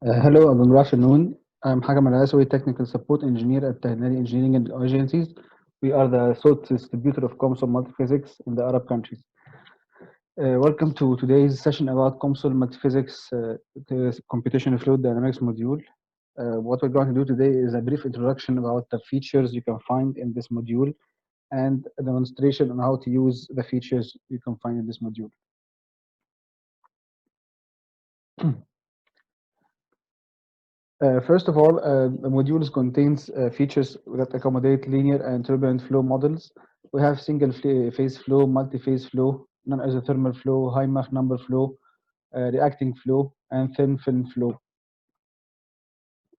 Hello and good afternoon. I'm Hakam Al-Asawi, Technical Support Engineer at Tehnari Engineering and Agencies. We are the sole distributor of COMSOL Multiphysics in the Arab countries. Welcome to today's session about COMSOL Multiphysics Computational Fluid Dynamics module. What we're going to do today is a brief introduction about the features you can find in this module and a demonstration on how to use the features you can find in this module. First of all, the modules contains features that accommodate linear and turbulent flow models. We have single phase flow, multi-phase flow, non-isothermal flow, high Mach number flow, reacting flow, and thin film flow.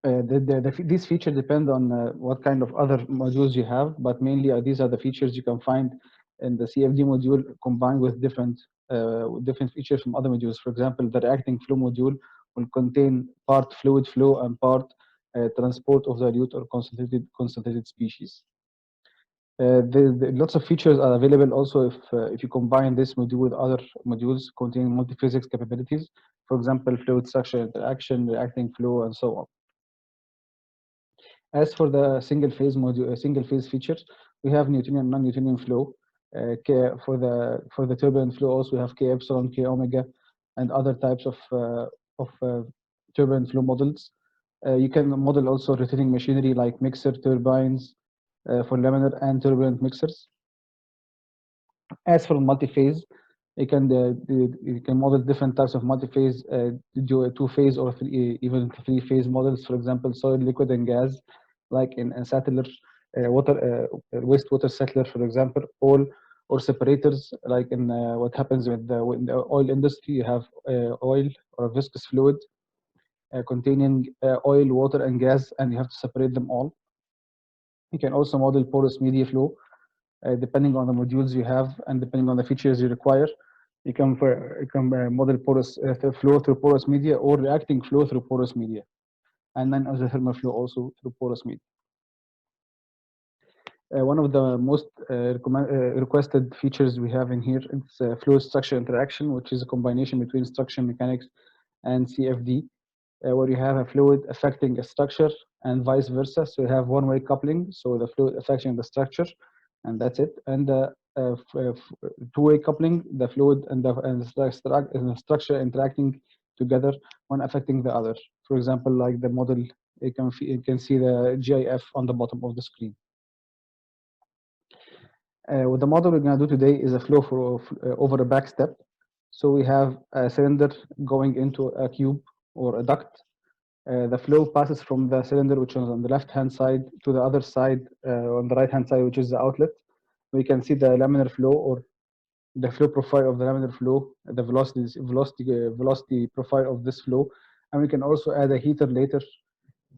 These features depend on what kind of other modules you have, but mainly these are the features you can find in the CFD module combined with different features from other modules. For example, the reacting flow module will contain part fluid flow and part transport of dilute or concentrated species. Lots of features are available also if you combine this module with other modules containing multi-physics capabilities. For example, fluid structure interaction, reacting flow, and so on. As for the single phase module, single phase features, we have Newtonian and non-Newtonian flow. For the turbulent flow, also we have K epsilon, K omega, and other types of turbulent flow models. You can model also rotating machinery like mixer turbines for laminar and turbulent mixers. As for multi-phase, you can model different types of multi-phase, do a two-phase or even three-phase models. For example, solid, liquid, and gas, like in settler, wastewater settler, for example, or separators, like in what happens with the oil industry. You have oil or viscous fluid containing oil, water, and gas, and you have to separate them all. You can also model porous media flow, depending on the modules you have and depending on the features you require. You can model porous flow through porous media or reacting flow through porous media, and then isothermal flow also through porous media. One of the most requested features we have in here is fluid structure interaction, which is a combination between structure mechanics and CFD, where you have a fluid affecting a structure and vice versa. So you have one-way coupling, so the fluid affecting the structure, and that's it. And two-way coupling, the fluid and the structure interacting together when affecting the other. For example, like the model, you can see the GIF on the bottom of the screen. What the model we're going to do today is a flow over a back step. So we have a cylinder going into a cube or a duct. The flow passes from the cylinder, which is on the left-hand side, to the other side on the right-hand side, which is the outlet. We can see the laminar flow or the flow profile of the laminar flow, the velocity profile of this flow, and we can also add a heater later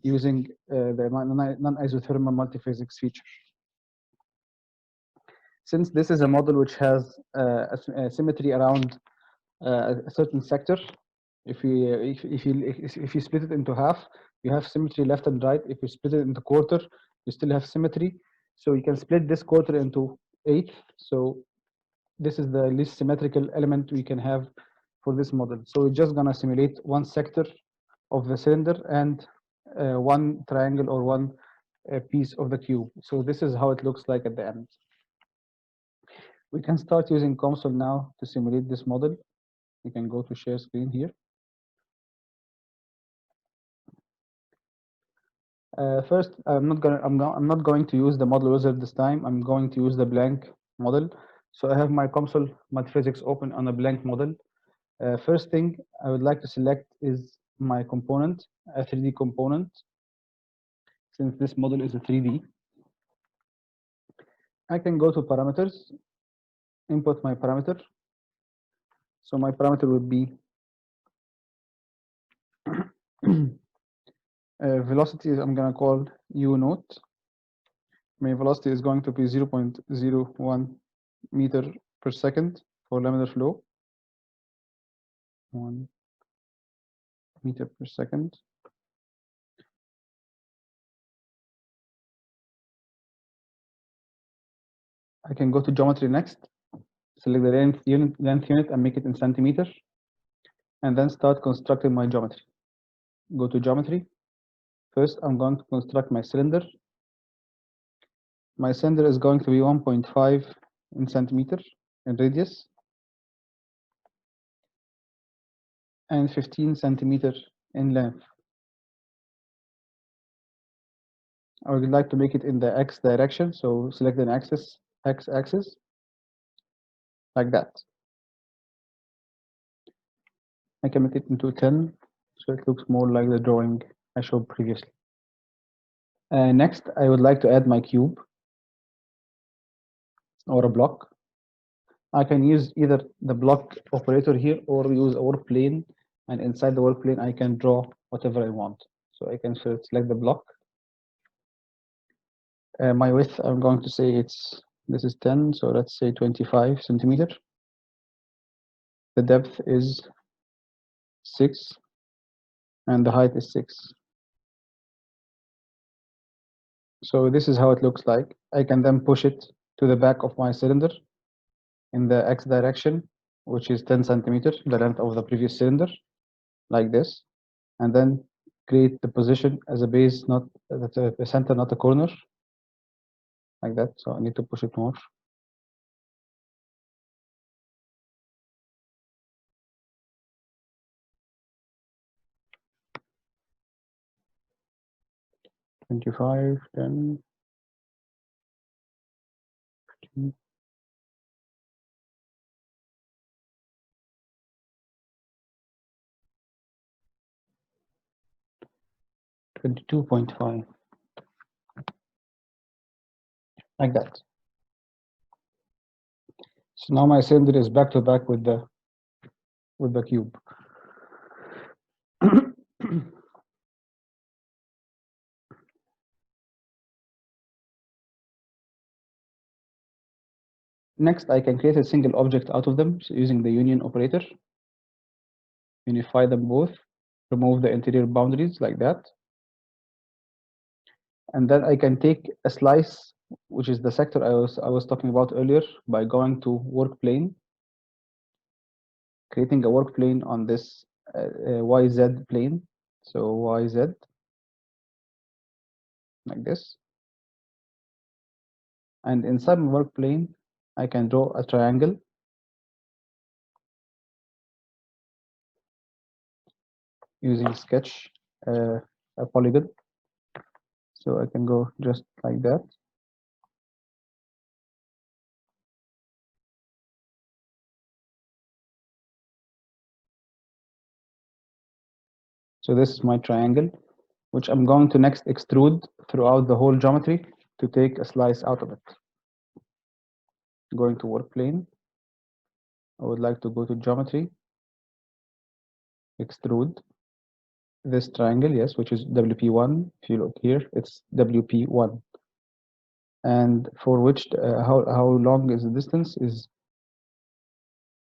using the non-isothermal multiphysics feature. Since this is a model which has a symmetry around a certain sector, if you split it into half, you have symmetry left and right. If you split it into quarter, you still have symmetry. So you can split this quarter into 8. So this is the least symmetrical element we can have for this model. So we're just gonna simulate one sector of the cylinder and one triangle or one piece of the cube. So this is how it looks like at the end. We can start using COMSOL now to simulate this model. You can go to share screen here. First, I'm not going to use the model wizard this time. I'm going to use the blank model. So I have my COMSOL Multiphysics open on a blank model. First thing I would like to select is my component, a 3D component. Since this model is a 3D, I can go to parameters, input my parameter. So my parameter would be velocity. I'm going to call u naught. My velocity is going to be 0.01 meter per second for laminar flow. 1 meter per second. I can go to geometry next, select the length unit and make it in centimeter, and then start constructing my geometry. go to geometry. First, I'm going to construct my cylinder. My cylinder is going to be 1.5 in centimeter in radius and 15 centimeter in length. I would like to make it in the X direction, so select an axis, X axis, like that. I can make it into 10, so it looks more like the drawing I showed previously. Next, I would like to add my cube or a block. I can use either the block operator here or use a work plane, and inside the work plane I can draw whatever I want. So I can select the block. My width, I'm going to say this is 10, so let's say 25 centimeter. The depth is 6, and the height is 6. So this is how it looks like. I can then push it to the back of my cylinder in the X direction, which is 10 centimeter, the length of the previous cylinder, like this, and then create the position as a base, not the center, not a corner, like that. So I need to push it more. $25, 10, 15. 22.5, like that. So now my cylinder is back to back with the cube. Next, I can create a single object out of them, so using the union operator. Unify them both, remove the interior boundaries like that. And then I can take a slice, which is the sector I was talking about earlier, by going to work plane, creating a work plane on this YZ plane. So YZ, like this. And inside my work plane, I can draw a triangle using sketch, a polygon. So I can go just like that. So this is my triangle, which I'm going to next extrude throughout the whole geometry to take a slice out of it. Going to work plane, I would like to go to geometry, extrude this triangle, yes, which is WP1. If you look here, it's WP1. And for which, how long is the distance is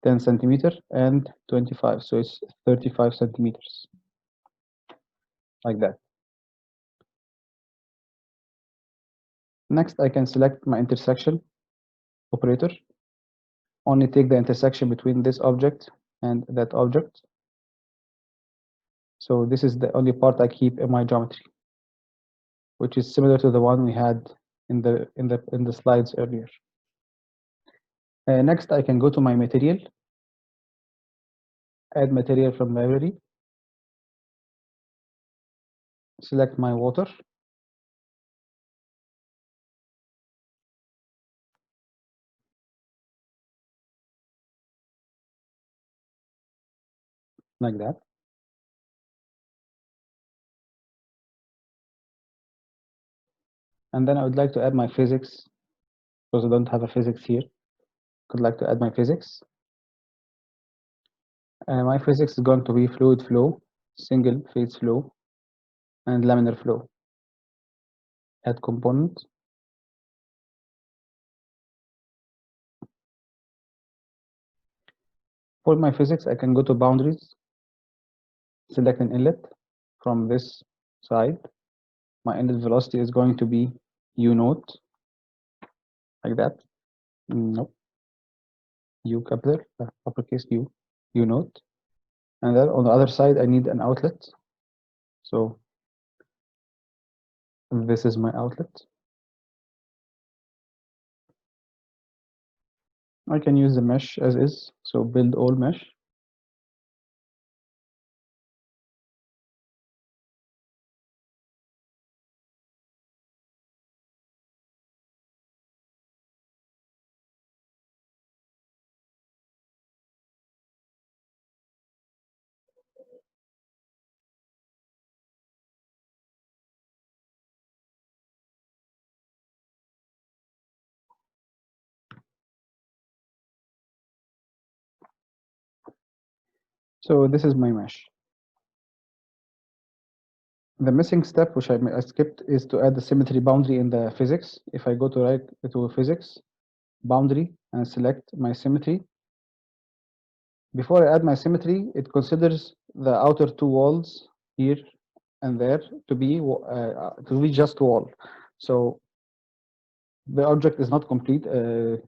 10 centimeter and 25, so it's 35 centimeters, like that. Next, I can select my intersection operator, only take the intersection between this object and that object. So this is the only part I keep in my geometry, which is similar to the one we had in the slides earlier. Next, I can go to my material, add material from library, select my water, like that. And then I would like to add my physics, because I don't have a physics here. I'd like to add my physics. My physics is going to be fluid flow, single phase flow, and laminar flow. Add component. For my physics, I can go to boundaries, select an inlet from this side. My inlet velocity is going to be U naught, like that. Nope. U capital, uppercase U naught. And then on the other side, I need an outlet. So this is my outlet. I can use the mesh as is, so build all mesh. So this is my mesh. The missing step, which I skipped, is to add the symmetry boundary in the physics. If I go to right to physics, boundary, and select my symmetry, before I add my symmetry, it considers the outer two walls here and there to be just wall. So the object is not complete. The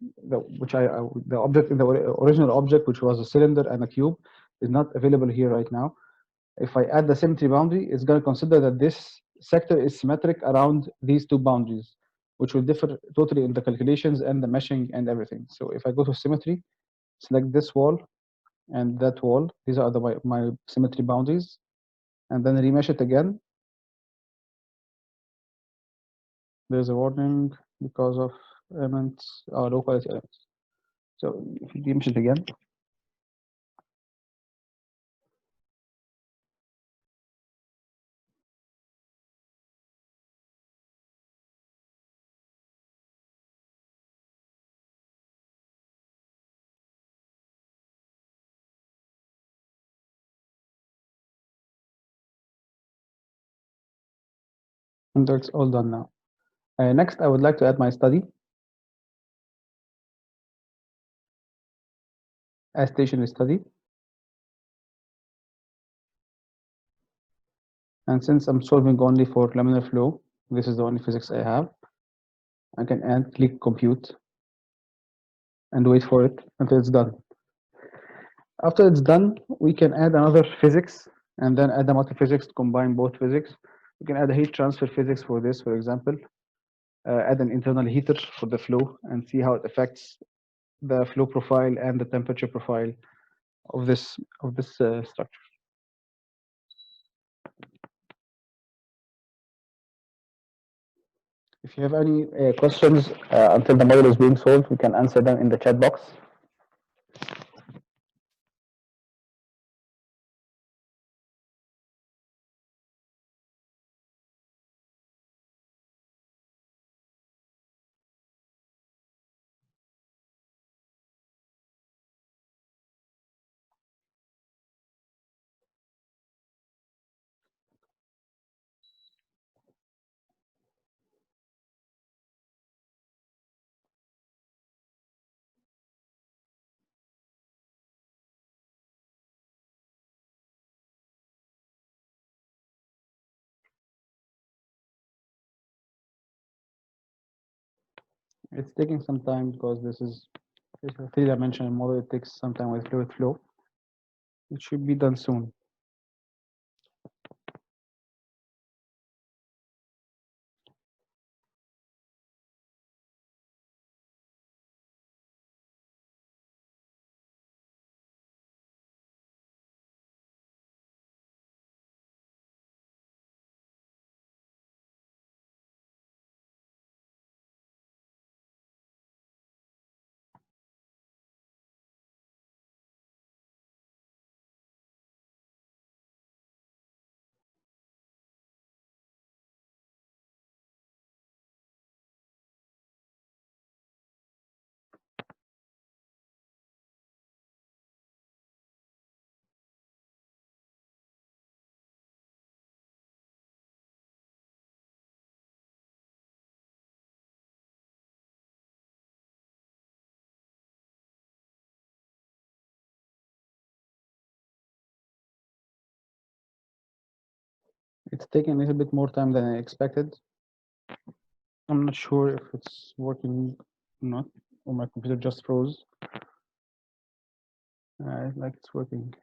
object in the original object, which was a cylinder and a cube, is not available here right now. If I add the symmetry boundary, it's going to consider that this sector is symmetric around these two boundaries, which will differ totally in the calculations and the meshing and everything. So if I go to symmetry, select this wall and that wall, these are my symmetry boundaries, and then remesh it again. There's a warning because of elements, low quality elements. So if you remesh it again, and that's all done now. Next, I would like to add my study as stationary study. And since I'm solving only for laminar flow, this is the only physics I have, I can add click compute and wait for it until it's done. After it's done, we can add another physics and then add a multiphysics to combine both physics. We can add a heat transfer physics for this, for example, add an internal heater for the flow and see how it affects the flow profile and the temperature profile of this structure. If you have any questions until the model is being solved, we can answer them in the chat box. It's taking some time because it's a three-dimensional model. It takes some time with fluid flow. It should be done soon. It's taking a little bit more time than I expected. I'm not sure if it's working or not, or my computer just froze. Like it's working.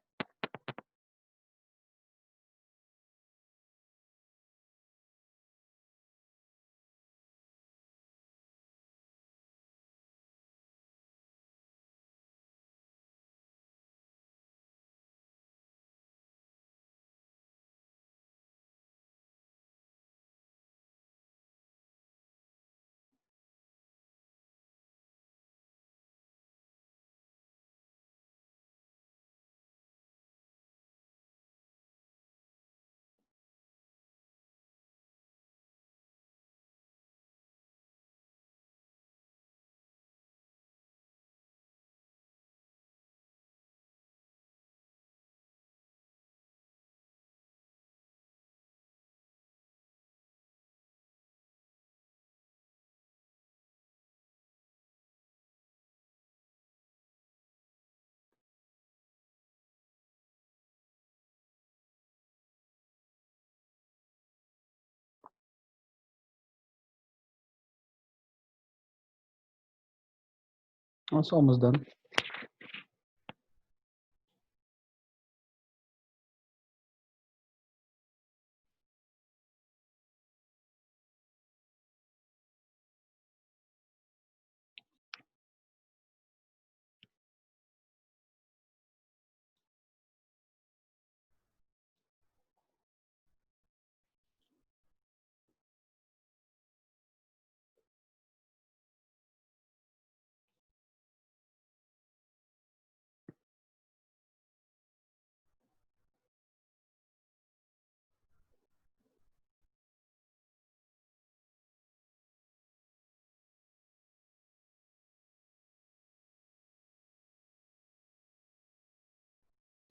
It's almost done.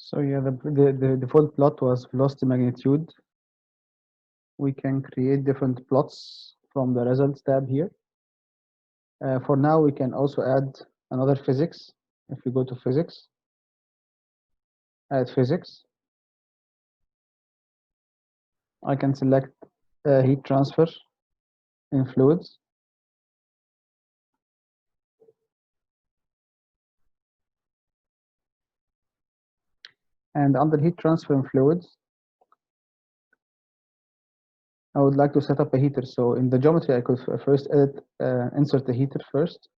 So yeah, the default plot was velocity magnitude. We can create different plots from the results tab here. For now, we can also add another physics. If we go to physics, add physics, I can select heat transfer in fluids. And under heat transfer in fluids, I would like to set up a heater. So in the geometry, I could first insert the heater first.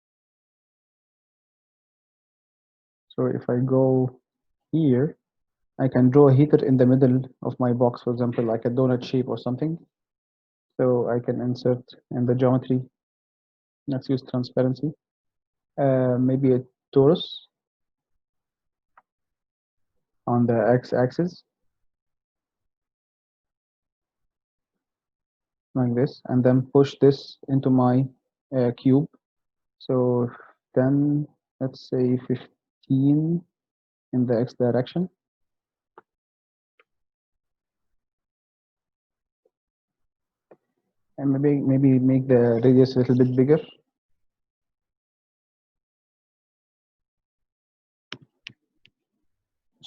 So if I go here, I can draw a heater in the middle of my box, for example, like a donut shape or something. So I can insert in the geometry. Let's use transparency. Maybe a torus on the x-axis, like this, and then push this into my cube. So then let's say 15 in the x direction. And maybe make the radius a little bit bigger.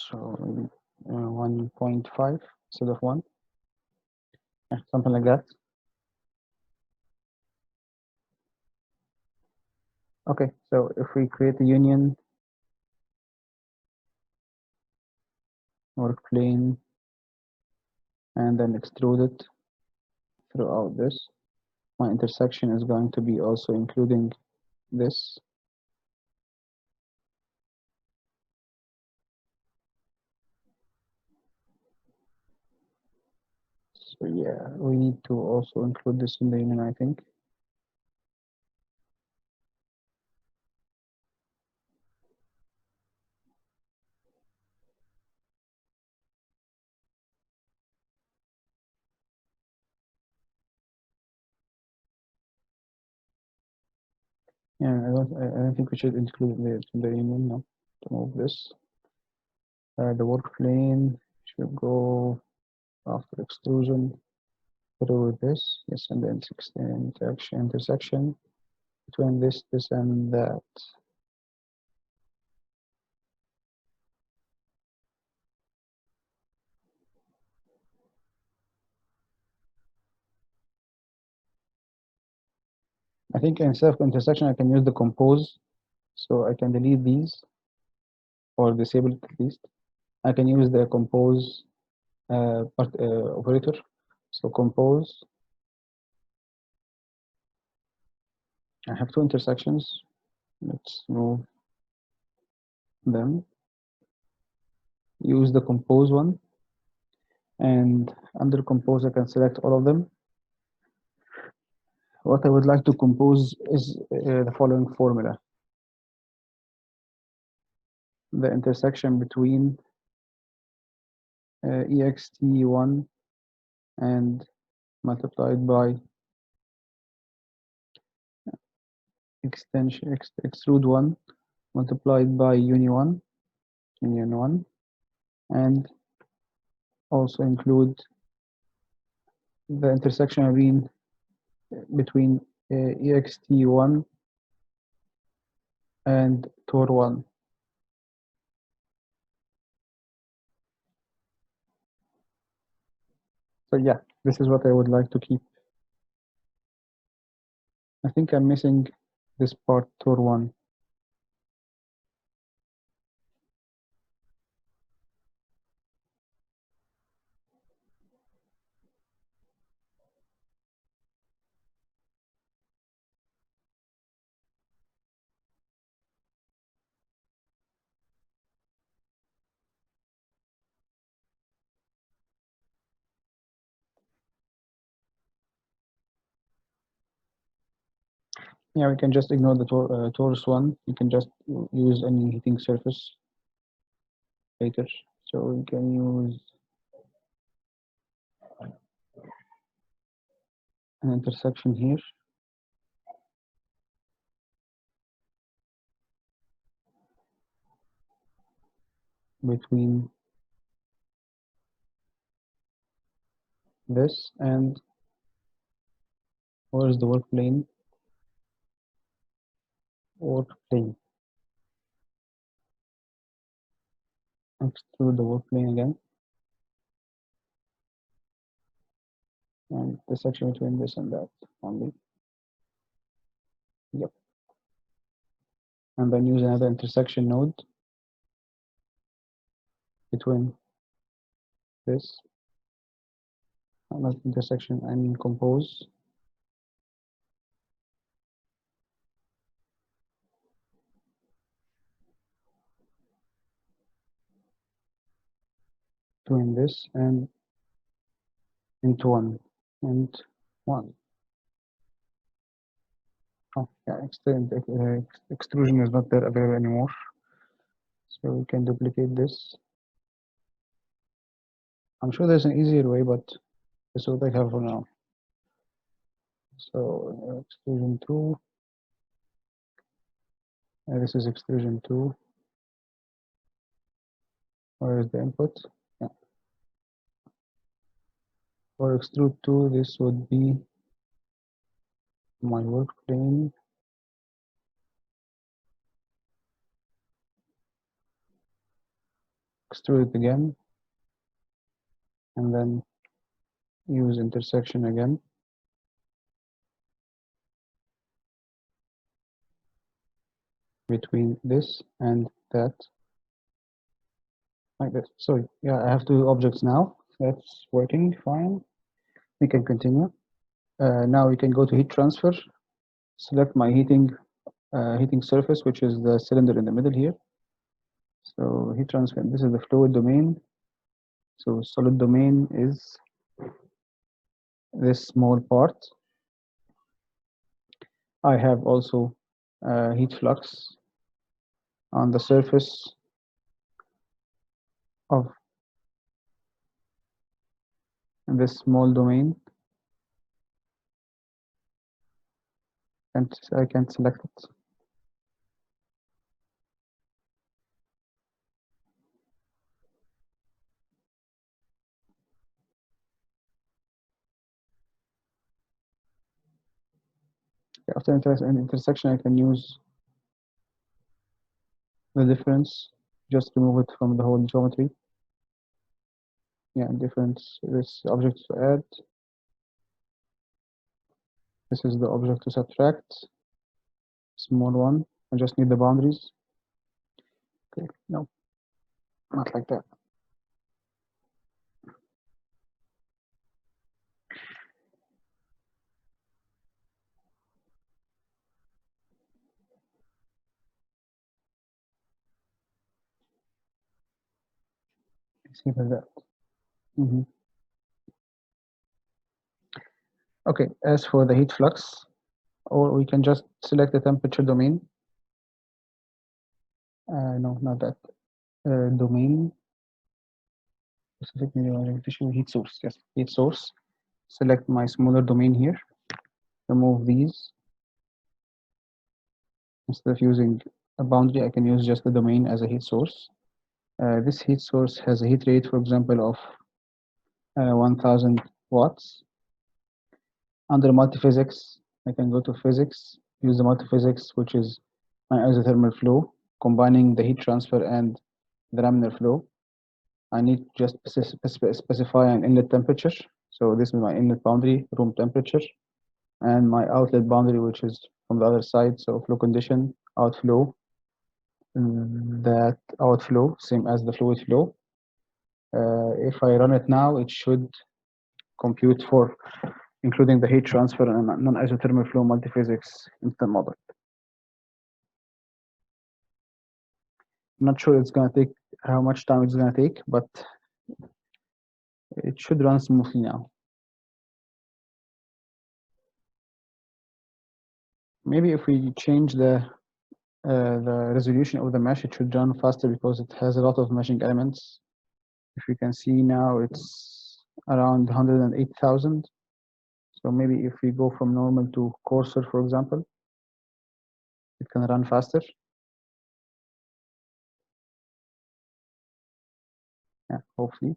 So maybe 1.5 instead of 1, something like that. Okay, so if we create a union work plane and then extrude it throughout this, my intersection is going to be also including this. So yeah, we need to also include this in the union, I think. Yeah, I don't think we should include this in the union now to move this. The work plane should go after extrusion through this, yes, and then intersection between this, and that. I think instead of intersection, I can use the compose, so I can delete these or disable it at least. I can use the compose operator. So compose. I have two intersections. Let's move them. Use the compose one, and under compose, I can select all of them. What I would like to compose is the following formula. The intersection between ext1 and multiplied by extrude 1 multiplied by union 1, and also include the intersection between ext1 and tor1. So yeah, this is what I would like to keep. I think I'm missing this part tor1. Yeah, we can just ignore the torus one. You can just use any heating surface later. So we can use an intersection here between this and where is the work plane? Work plane. Extrude the work plane again. And the section between this and that only. Yep. And then use another intersection node between this, not intersection, I mean compose. Between this and into one and one. Oh, yeah, extrusion is not there available anymore. So we can duplicate this. I'm sure there's an easier way, but this is what I have for now. So extrusion 2. This is extrusion 2. Where is the input? Yeah. For extrude 2, this would be my work plane. Extrude it again. And then use intersection again. Between this and that. Like this. Sorry, yeah, I have two objects now. That's working fine. We can continue. Now we can go to heat transfer. Select my heating surface, which is the cylinder in the middle here. So heat transfer, this is the fluid domain. So solid domain is this small part. I have also heat flux on the surface of this small domain, and I can select it. After an intersection, I can use the difference, just remove it from the whole geometry. Yeah, difference, this object to add. This is the object to subtract. Small one. I just need the boundaries. Okay, no, not like that. See like that. Okay, as for the heat flux, or we can just select the temperature domain. No, not that. Domain, specific tissue heat source. Yes, heat source. Select my smaller domain here. Remove these. Instead of using a boundary, I can use just the domain as a heat source. This heat source has a heat rate, for example, of 1000 watts. Under multiphysics, I can go to physics, use the multiphysics, which is my isothermal flow, combining the heat transfer and the laminar flow. I need to just specify an inlet temperature. So this is my inlet boundary, room temperature, and my outlet boundary, which is from the other side. So flow condition, outflow, that outflow, same as the fluid flow. If I run it now, it should compute for including the heat transfer and non-isothermal flow multiphysics into the model. I'm not sure it's going to take how much time it's going to take, but it should run smoothly now. maybe if we change the resolution of the mesh, it should run faster because it has a lot of meshing elements. If you can see now, it's around 108,000. So maybe if we go from normal to coarser, for example, it can run faster. Yeah, hopefully.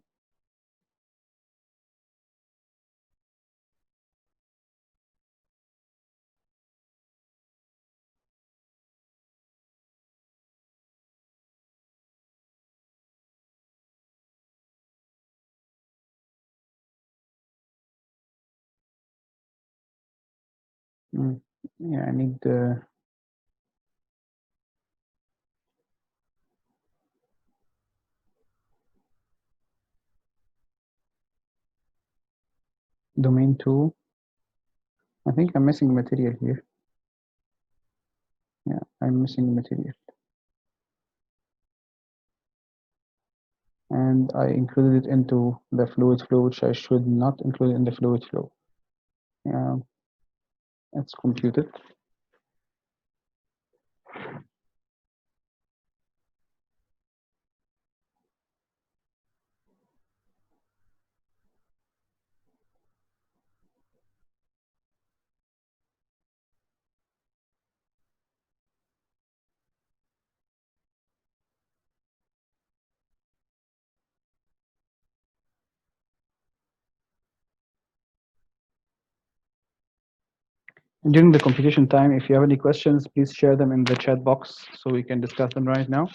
Yeah, I need the domain 2. I think I'm missing material here. Yeah, I'm missing material. And I included it into the fluid flow, which I should not include in the fluid flow. Yeah, it's computed. During the computation time, if you have any questions, please share them in the chat box so we can discuss them right now.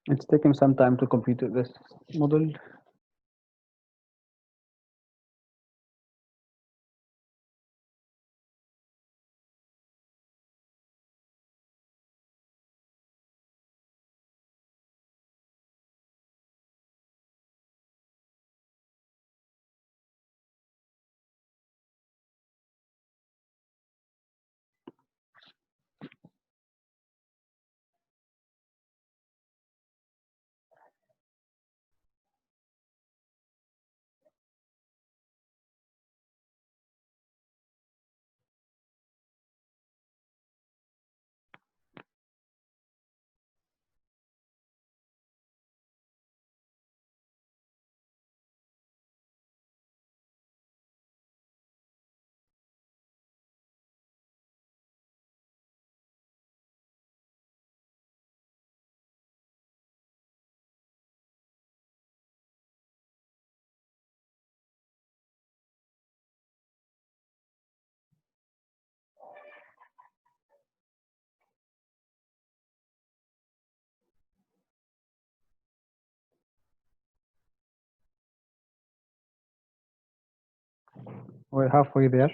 It's taking some time to compute this model. We're halfway there.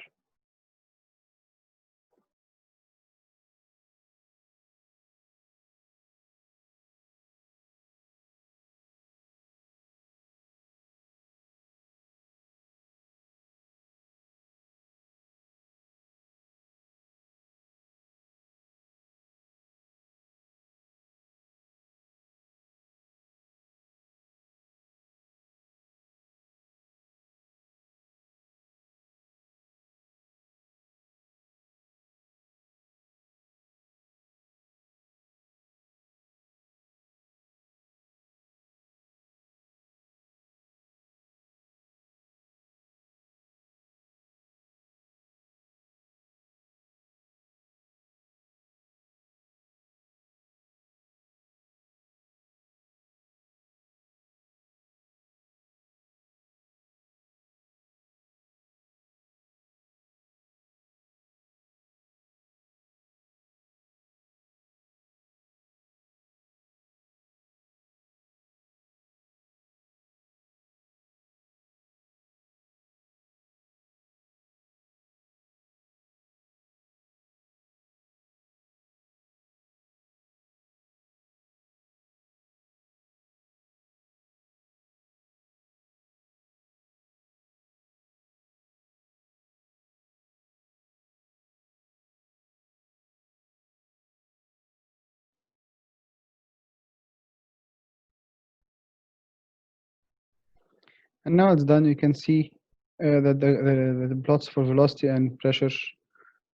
And now it's done. You can see that the plots for velocity and pressure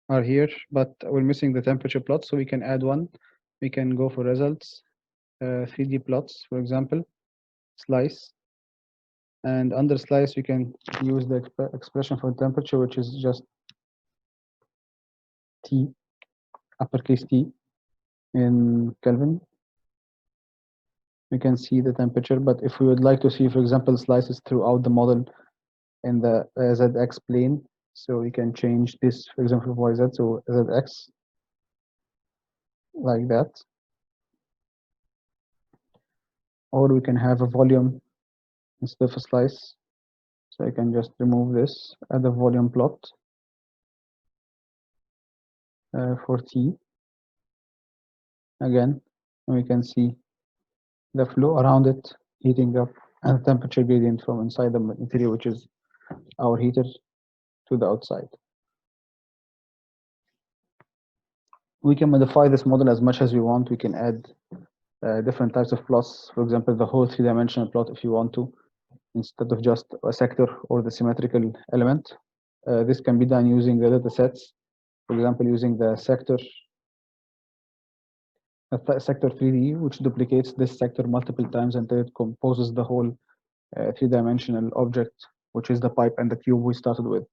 are here, but we're missing the temperature plot, so we can add one. We can go for results, 3D plots, for example, slice, and under slice we can use the expression for temperature, which is just T, uppercase T in Kelvin. We can see the temperature, but if we would like to see, for example, slices throughout the model in the ZX plane, so we can change this, for example, YZ to ZX, like that. Or we can have a volume instead of a slice. So I can just remove this, add a volume plot for T. Again, and we can see the flow around it heating up and the temperature gradient from inside the material, which is our heater, to the outside. We can modify this model as much as we want. We can add different types of plots, for example, the whole three-dimensional plot if you want to, instead of just a sector or the symmetrical element. This can be done using the data sets, for example, using the sector 3D, which duplicates this sector multiple times until it composes the whole three-dimensional object, which is the pipe and the cube we started with.